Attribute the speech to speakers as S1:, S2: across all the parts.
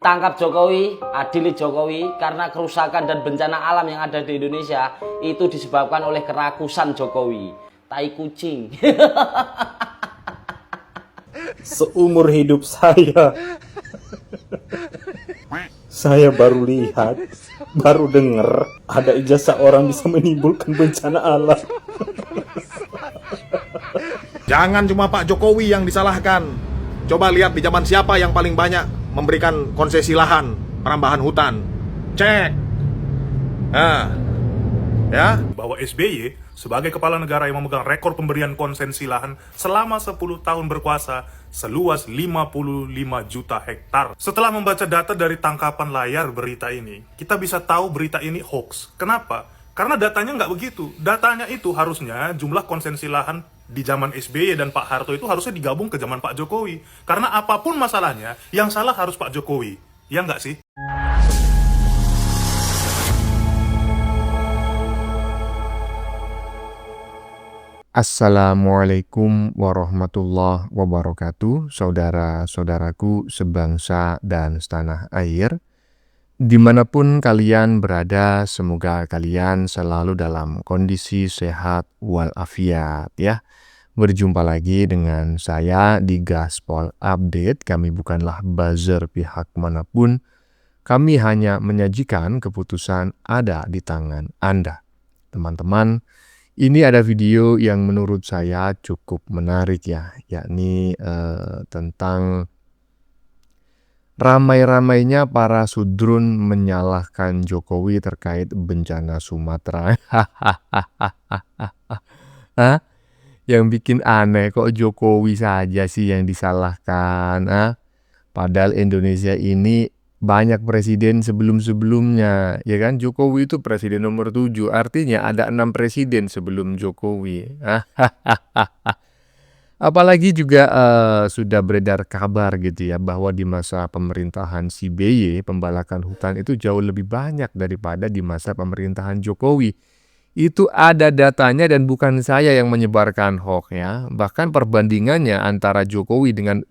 S1: Tangkap Jokowi, adili Jokowi, karena kerusakan dan bencana alam yang ada di Indonesia itu disebabkan oleh kerakusan Jokowi. Tai kucing.
S2: Seumur hidup saya baru lihat, baru dengar ada ijazah orang bisa menimbulkan bencana alam.
S3: Jangan cuma Pak Jokowi yang disalahkan. Coba lihat di zaman siapa yang paling banyak memberikan konsesi lahan, penambahan hutan. Cek. Nah, ya.
S4: Bahwa SBY sebagai kepala negara yang memegang rekor pemberian konsesi lahan selama 10 tahun berkuasa seluas 55 juta hektar. Setelah membaca data dari tangkapan layar berita ini, kita bisa tahu berita ini hoax. Kenapa? Karena datanya nggak begitu. Datanya itu harusnya jumlah konsesi lahan di zaman SBY dan Pak Harto itu harusnya digabung ke zaman Pak Jokowi. Karena apapun masalahnya, yang salah harus Pak Jokowi. Ya nggak sih?
S5: Assalamualaikum warahmatullahi wabarakatuh, saudara-saudaraku sebangsa dan setanah air. Dimanapun kalian berada, semoga kalian selalu dalam kondisi sehat walafiat ya. Berjumpa lagi dengan saya di Gaspol Update. Kami bukanlah buzzer pihak manapun. Kami hanya menyajikan keputusan ada di tangan Anda. Teman-teman, ini ada video yang menurut saya cukup menarik ya, yakni tentang ramai-ramainya para sudrun menyalahkan Jokowi terkait bencana Sumatera. Hah? Yang bikin aneh kok Jokowi saja sih yang disalahkan. Padahal Indonesia ini banyak presiden sebelum-sebelumnya, ya kan? Jokowi itu presiden nomor 7, artinya ada 6 presiden sebelum Jokowi. Apalagi juga sudah beredar kabar gitu ya, bahwa di masa pemerintahan SBY, pembalakan hutan itu jauh lebih banyak daripada di masa pemerintahan Jokowi. Itu ada datanya dan bukan saya yang menyebarkan hoax ya. Bahkan perbandingannya antara Jokowi dengan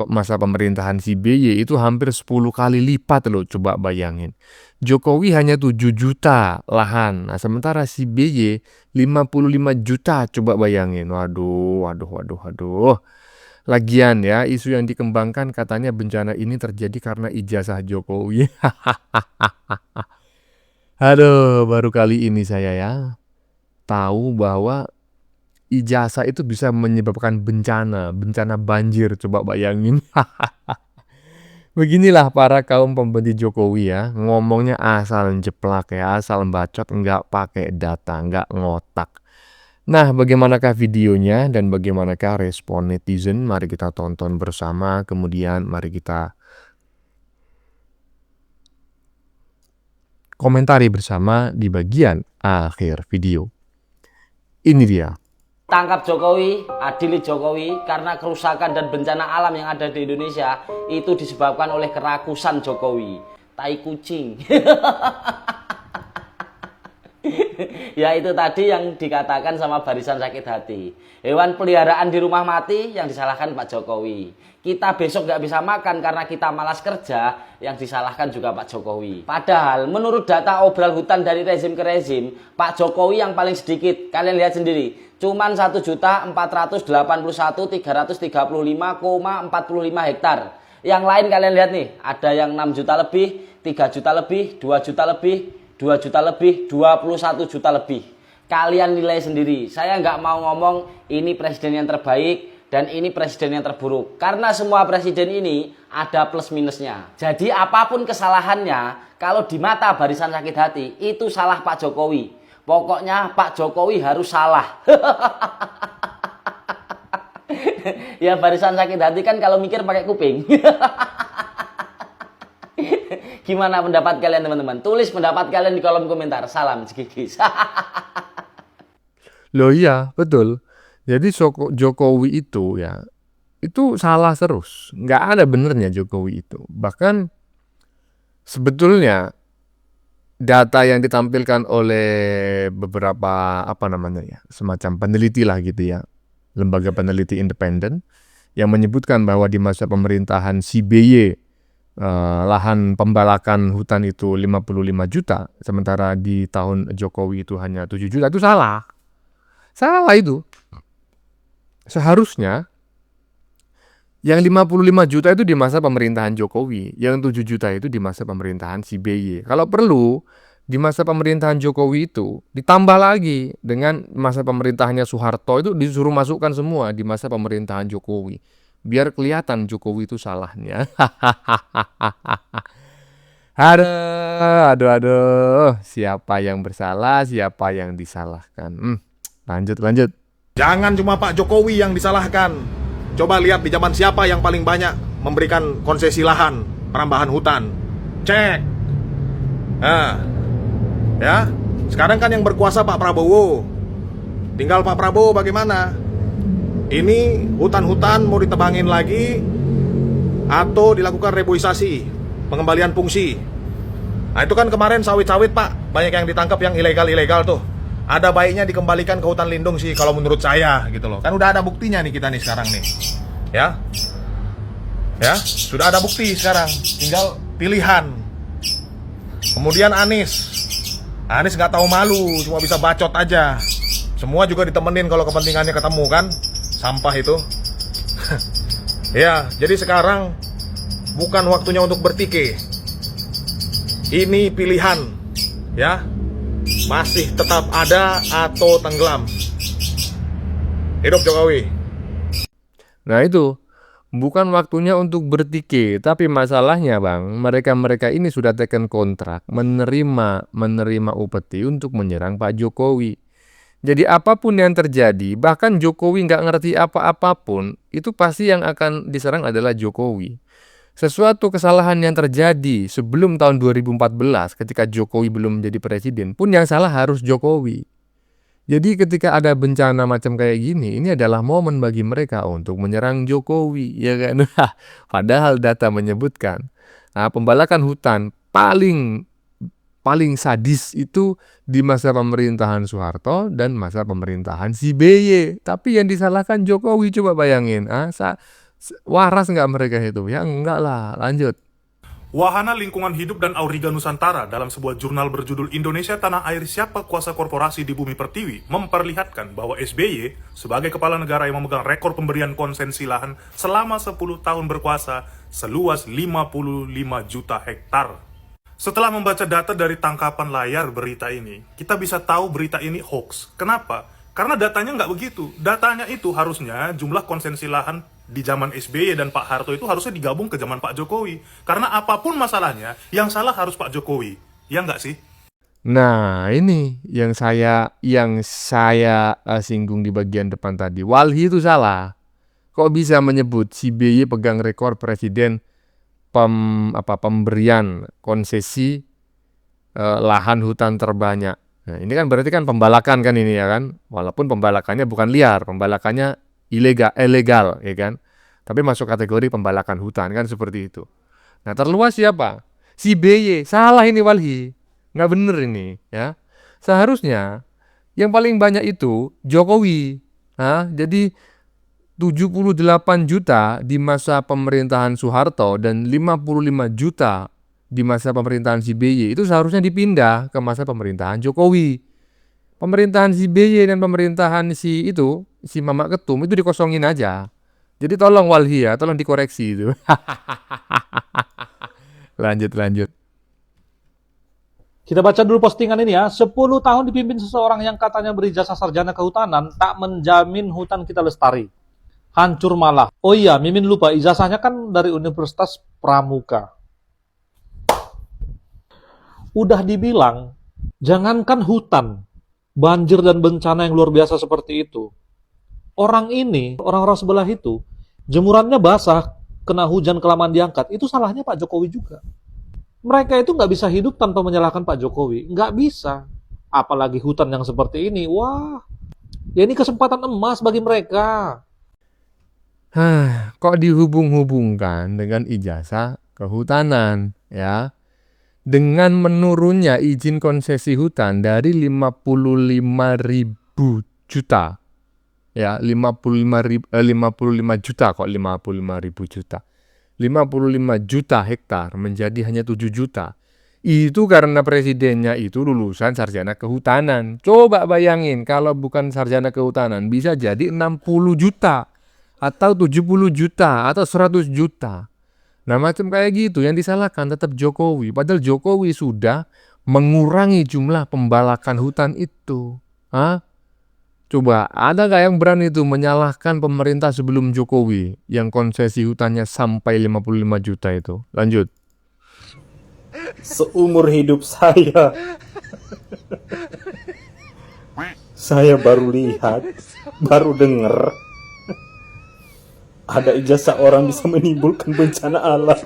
S5: masa pemerintahan SBY itu hampir 10 kali lipat loh, coba bayangin. Jokowi hanya 7 juta lahan, nah sementara SBY 55 juta, coba bayangin. Waduh. Lagian ya, isu yang dikembangkan katanya bencana ini terjadi karena ijazah Jokowi. Aduh, baru kali ini saya ya tahu bahwa ijazah itu bisa menyebabkan bencana banjir, coba bayangin. Beginilah para kaum pembenci Jokowi ya, ngomongnya asal jeplak ya, asal bacot, nggak pakai data, nggak ngotak. Nah, bagaimanakah videonya dan bagaimanakah respon netizen? Mari kita tonton bersama, kemudian mari kita komentari bersama di bagian akhir video. Ini dia.
S1: Tangkap Jokowi, adili Jokowi, karena kerusakan dan bencana alam yang ada di Indonesia itu disebabkan oleh kerakusan Jokowi. Tai kucing. Ya itu tadi yang dikatakan sama barisan sakit hati. Hewan peliharaan di rumah mati yang disalahkan Pak Jokowi. Kita besok nggak bisa makan karena kita malas kerja, yang disalahkan juga Pak Jokowi. Padahal menurut data obral hutan dari rezim ke rezim, Pak Jokowi yang paling sedikit. Kalian lihat sendiri, cuman 1.481.335,45 hektar. Yang lain kalian lihat nih, ada yang 6 juta lebih, 3 juta lebih, 2 juta lebih, 2 juta lebih, 21 juta lebih. Kalian nilai sendiri. Saya nggak mau ngomong ini presiden yang terbaik dan ini presiden yang terburuk. Karena semua presiden ini ada plus minusnya. Jadi apapun kesalahannya, kalau di mata barisan sakit hati, itu salah Pak Jokowi. Pokoknya Pak Jokowi harus salah. Ya barisan sakit hati kan kalau mikir pakai kuping. Gimana pendapat kalian teman-teman? Tulis pendapat kalian di kolom komentar. Salam Jigigis.
S5: Loh iya, betul. Jadi Jokowi itu ya, itu salah terus. Nggak ada benernya Jokowi itu. Bahkan sebetulnya data yang ditampilkan oleh beberapa semacam peneliti lah gitu ya, lembaga peneliti independen yang menyebutkan bahwa di masa pemerintahan SBY lahan pembalakan hutan itu 55 juta, sementara di tahun Jokowi itu hanya 7 juta, itu salah. Salah itu. Seharusnya yang 55 juta itu di masa pemerintahan Jokowi, yang 7 juta itu di masa pemerintahan SBY. Kalau perlu, di masa pemerintahan Jokowi itu ditambah lagi dengan masa pemerintahannya Soeharto, itu disuruh masukkan semua di masa pemerintahan Jokowi. Biar kelihatan Jokowi itu salahnya. Aduh. Siapa yang bersalah, siapa yang disalahkan. Lanjut.
S3: Jangan cuma Pak Jokowi yang disalahkan. Coba lihat di zaman siapa yang paling banyak memberikan konsesi lahan, penambahan hutan. Cek. Nah, ya. Sekarang kan yang berkuasa Pak Prabowo. Tinggal Pak Prabowo bagaimana? Ini hutan-hutan mau ditebangin lagi atau dilakukan reboisasi, pengembalian fungsi. Nah itu kan kemarin sawit-sawit Pak, banyak yang ditangkap yang ilegal-ilegal tuh. Ada baiknya dikembalikan ke hutan lindung sih kalau menurut saya gitu loh. Kan udah ada buktinya nih kita nih sekarang nih. Ya. Ya, sudah ada bukti sekarang. Tinggal pilihan. Kemudian Anies nggak tahu malu, cuma bisa bacot aja. Semua juga ditemenin kalau kepentingannya ketemu kan. Sampah itu. Ya, jadi sekarang bukan waktunya untuk bertikai. Ini pilihan. Ya. Masih tetap ada atau tenggelam. Hidup Jokowi.
S5: Nah itu, bukan waktunya untuk bertikai, tapi masalahnya Bang, mereka-mereka ini sudah teken kontrak menerima upeti untuk menyerang Pak Jokowi. Jadi apapun yang terjadi, bahkan Jokowi nggak ngerti apa-apapun, itu pasti yang akan diserang adalah Jokowi. Sesuatu kesalahan yang terjadi sebelum tahun 2014 ketika Jokowi belum menjadi presiden pun yang salah harus Jokowi. Jadi ketika ada bencana macam kayak gini, ini adalah momen bagi mereka untuk menyerang Jokowi, ya kan? Padahal data menyebutkan, pembalakan hutan paling sadis itu di masa pemerintahan Soeharto dan masa pemerintahan SBY. Tapi yang disalahkan Jokowi, coba bayangin. Waras nggak mereka itu? Ya enggak lah, lanjut.
S4: Wahana Lingkungan Hidup dan Auriga Nusantara dalam sebuah jurnal berjudul Indonesia Tanah Air Siapa Kuasa Korporasi di Bumi Pertiwi memperlihatkan bahwa SBY sebagai kepala negara yang memegang rekor pemberian konsensi lahan selama 10 tahun berkuasa seluas 55 juta hektar. Setelah membaca data dari tangkapan layar berita ini, kita bisa tahu berita ini hoax. Kenapa? Karena datanya nggak begitu. Datanya itu harusnya jumlah konsensi lahan di zaman SBY dan Pak Harto itu harusnya digabung ke zaman Pak Jokowi. Karena apapun masalahnya, yang salah harus Pak Jokowi. Ya nggak sih?
S5: Nah, ini yang saya singgung di bagian depan tadi. Walhi itu salah. Kok bisa menyebut si BY pegang rekor presiden pemberian konsesi lahan hutan terbanyak. Nah, ini kan berarti kan pembalakan kan ini ya kan. Walaupun pembalakannya bukan liar, pembalakannya ilegal ya kan. Tapi masuk kategori pembalakan hutan kan seperti itu. Nah, terluas siapa? Si BY. Salah ini Walhi. Nggak bener ini ya. Seharusnya yang paling banyak itu Jokowi. Jadi 78 juta di masa pemerintahan Soeharto dan 55 juta di masa pemerintahan SBY itu seharusnya dipindah ke masa pemerintahan Jokowi. Pemerintahan SBY dan pemerintahan si Mamak Ketum itu dikosongin aja. Jadi tolong Walhi ya, tolong dikoreksi itu. Lanjut.
S6: Kita baca dulu postingan ini ya. 10 tahun dipimpin seseorang yang katanya berijazah sarjana kehutanan tak menjamin hutan kita lestari. Hancur malah. Oh iya, Mimin lupa, ijazahnya kan dari Universitas Pramuka. Udah dibilang, jangankan hutan, banjir dan bencana yang luar biasa seperti itu. Orang-orang sebelah itu, jemurannya basah, kena hujan kelamaan diangkat. Itu salahnya Pak Jokowi juga. Mereka itu nggak bisa hidup tanpa menyalahkan Pak Jokowi. Nggak bisa. Apalagi hutan yang seperti ini. Wah, ya ini kesempatan emas bagi mereka.
S5: Kok dihubung-hubungkan dengan ijazah kehutanan ya? Dengan menurunnya izin konsesi hutan dari 55.000 juta. Ya, 55 juta kok 55.000 juta. 55 juta hektar menjadi hanya 7 juta. Itu karena presidennya itu lulusan sarjana kehutanan. Coba bayangin kalau bukan sarjana kehutanan bisa jadi 60 juta atau 70 juta atau 100 juta. Nah macam kayak gitu yang disalahkan tetap Jokowi. Padahal Jokowi sudah mengurangi jumlah pembalakan hutan itu. Hah? Coba, ada nggak yang berani itu menyalahkan pemerintah sebelum Jokowi yang konsesi hutannya sampai 55 juta itu? Lanjut.
S2: Seumur hidup saya baru lihat, baru dengar ada ijazah orang bisa menimbulkan bencana alam.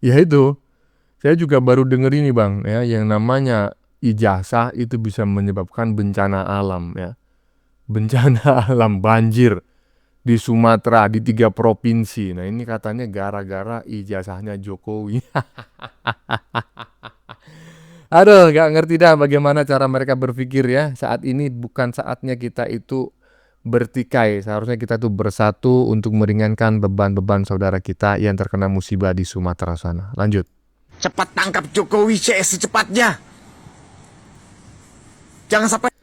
S5: Ya itu, saya juga baru denger ini Bang, ya, yang namanya ijazah itu bisa menyebabkan bencana alam, ya. Bencana alam, banjir di Sumatera, di 3 provinsi. Nah ini katanya gara-gara ijazahnya Jokowi. Aduh, gak ngerti dah bagaimana cara mereka berpikir ya. Saat ini bukan saatnya kita itu bertikai. Seharusnya kita tuh bersatu untuk meringankan beban-beban saudara kita yang terkena musibah di Sumatera sana. Lanjut.
S7: Cepat tangkap Jokowi CS secepatnya. Jangan sampai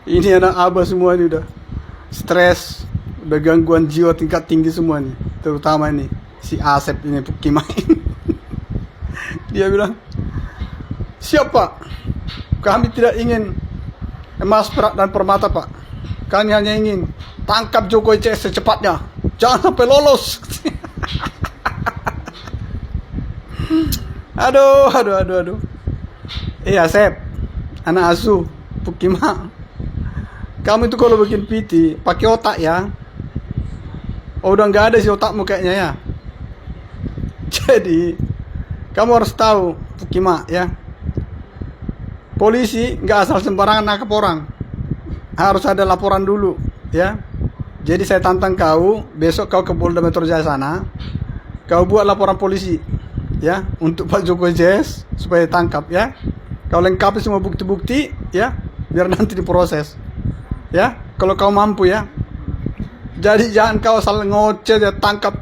S8: Ini anak abah semua ini udah stres, udah gangguan jiwa tingkat tinggi semua nih. Terutama ini si Asep ini Pukimain. Dia bilang, siapa? Kami tidak ingin emas, perak dan permata Pak. Kami hanya ingin tangkap Jokowi CS secepatnya. Jangan sampai lolos. Aduh. Asep, anak asuh Pukima. Kamu itu kalau bikin PT pakai otak ya. Oh, udah nggak ada sih otakmu kayaknya ya. Jadi kamu harus tahu Pukima ya. Polisi nggak asal sembarangan nangkap orang. Harus ada laporan dulu ya. Jadi saya tantang kau, besok kau ke Polda Metro Jaya sana, kau buat laporan polisi ya untuk Pak Jokowi JS supaya tangkap ya. Kau lengkapi semua bukti-bukti ya, biar nanti diproses. Ya, kalau kau mampu ya. Jadi jangan kau asal ngoceh ya, tangkap.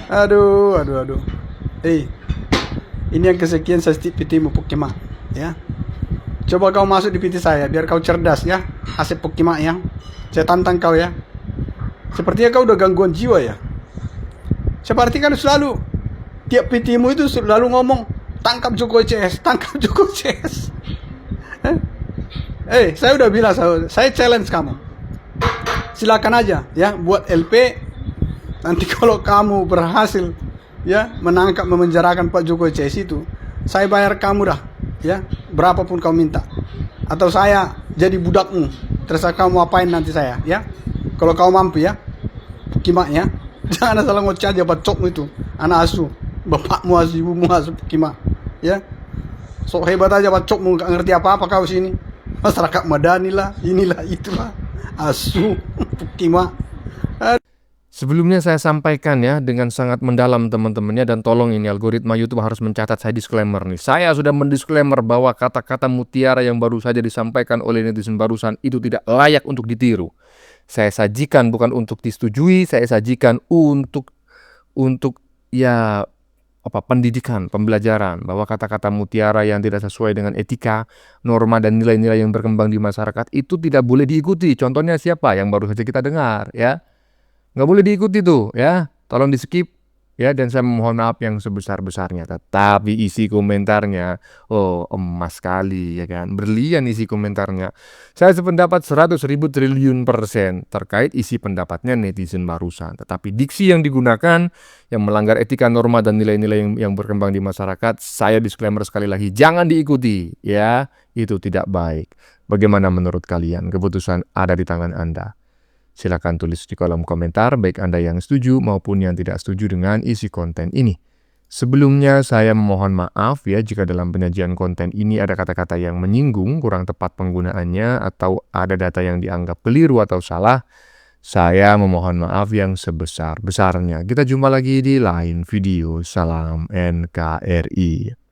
S8: Aduh. Ini yang kesekian saya PT-mu Pukima ya. Coba kau masuk di PT saya biar kau cerdas ya, Asep Pukima ya. Saya tantang kau ya. Sepertinya kau udah gangguan jiwa ya. Seperti kan selalu tiap PT-mu itu selalu ngomong tangkap Jokowi CS. Saya udah bilang, saya challenge kamu. Silakan aja ya buat LP. Nanti kalau kamu berhasil ya menangkap, memenjarakan Pak Jokowi CS itu, saya bayar kamu dah ya, berapapun kau minta. Atau saya jadi budakmu, terserah kamu apain nanti saya ya. Kalau kau mampu ya, Pukima ya. Jangan asal ngoceh aja bacokmu itu, anak asuh, bapakmu asuh, ibumu asuh Pukima ya. Sok hebat aja bacokmu, gak ngerti apa-apa kau sini. Masyarakat madani lah, inilah itulah, asuh Pukima.
S5: Sebelumnya saya sampaikan ya dengan sangat mendalam teman-temannya, dan tolong ini algoritma YouTube harus mencatat saya disclaimer nih. Saya sudah mendisklaimer bahwa kata-kata mutiara yang baru saja disampaikan oleh netizen barusan itu tidak layak untuk ditiru. Saya sajikan bukan untuk disetujui, saya sajikan untuk ya pendidikan, pembelajaran, bahwa kata-kata mutiara yang tidak sesuai dengan etika, norma dan nilai-nilai yang berkembang di masyarakat itu tidak boleh diikuti. Contohnya siapa yang baru saja kita dengar ya. Nggak boleh diikuti tuh ya, tolong di skip ya, dan saya mohon maaf yang sebesar-besarnya. Tetapi isi komentarnya, emas sekali ya kan, berlian isi komentarnya. Saya sependapat 100.000 triliun% terkait isi pendapatnya netizen barusan. Tetapi diksi yang digunakan yang melanggar etika, norma dan nilai-nilai yang berkembang di masyarakat, saya disclaimer sekali lagi, jangan diikuti ya, itu tidak baik. Bagaimana menurut kalian? Keputusan ada di tangan Anda. Silakan tulis di kolom komentar, baik Anda yang setuju maupun yang tidak setuju dengan isi konten ini. Sebelumnya saya memohon maaf ya jika dalam penyajian konten ini ada kata-kata yang menyinggung, kurang tepat penggunaannya, atau ada data yang dianggap keliru atau salah. Saya memohon maaf yang sebesar-besarnya. Kita jumpa lagi di lain video. Salam NKRI.